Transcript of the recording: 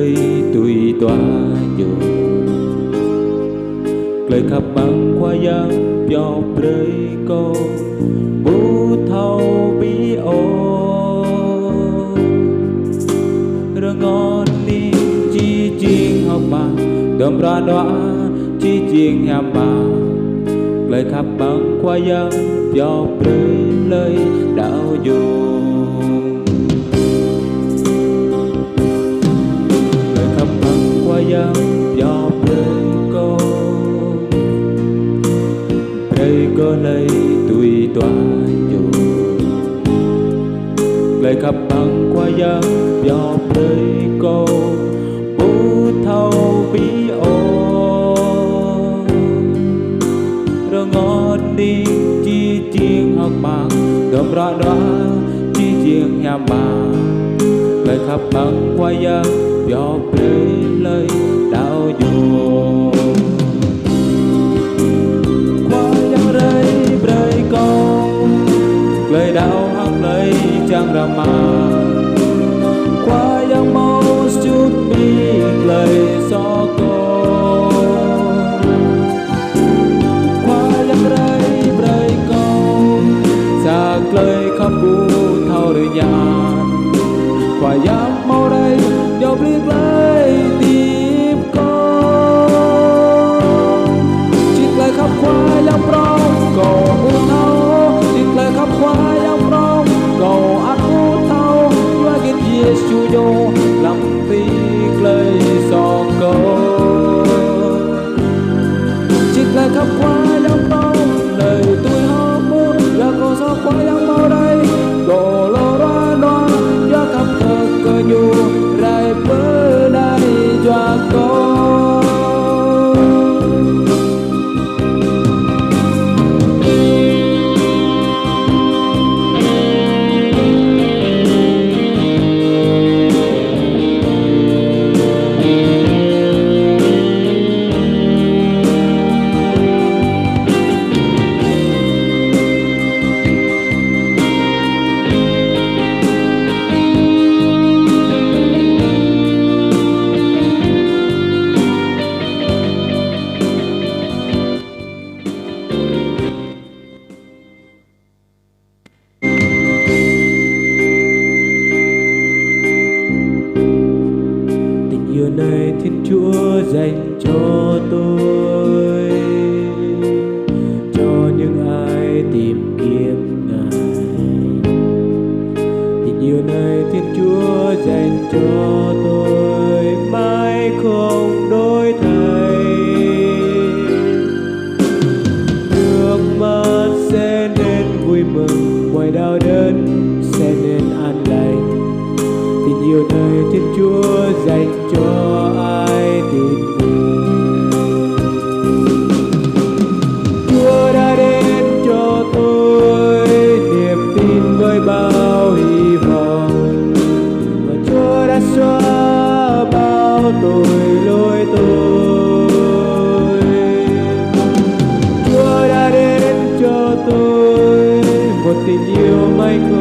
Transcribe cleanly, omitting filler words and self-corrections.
lời tùy tòa dù lời khắp bằng qua giang cho rơi cô bút thâu bí ô rồi ngon đi chi chiên học bà đơm ra đoá chi chiên hàm bà lời khắp bằng qua giang cho rơi lời đạo dù lời khắp bằng qua giang cho rơi cô rơi có lời tùy tòa dù lời khắp bằng qua giang cho rơi cô bút thâu bí ô rồi ngọt đi chi chiên học bạc đơm ra đoá chi chiên nhà bà lời khắp bằng qua giang cho rơi lời đạo dù qua giang rơi con lời đạo hăng lời chẳng ra mà qua giang mau chút biết lời gió cô qua giang rơi con xa lời khắp bu thâu đời nhàn qua giang mau đây dọc liếc lấy tiếp con chiếc lời khắp qua giang rong cầu bu thâu chiếc lời khắp qua giang rong cầu ắt bu thâu qua kiến Giêsu vô làm tiếc lời gió câu chiếc lời khắp qua giang rong lời tôi hót muốn và cầu gió qua giang mau đây cầu lo ra đoan và khắp thơ cơ nhu rai bơ đai cho con này Thiên Chúa dành cho tôi, cho những ai tìm kiếm Ngài. Tình yêu này Thiên Chúa dành cho tôi mãi không đổi thay. Nước mắt sẽ nên vui mừng, ngoài đau đớn sẽ nên an lành. Tình yêu này Thiên Chúa dành cho ai tin Ngài. Chúa đã đến cho tôi niềm tin với bao hy vọng, và Chúa đã xóa bao tội lỗi tôi. Chúa đã đến cho tôi một tình yêu mãi không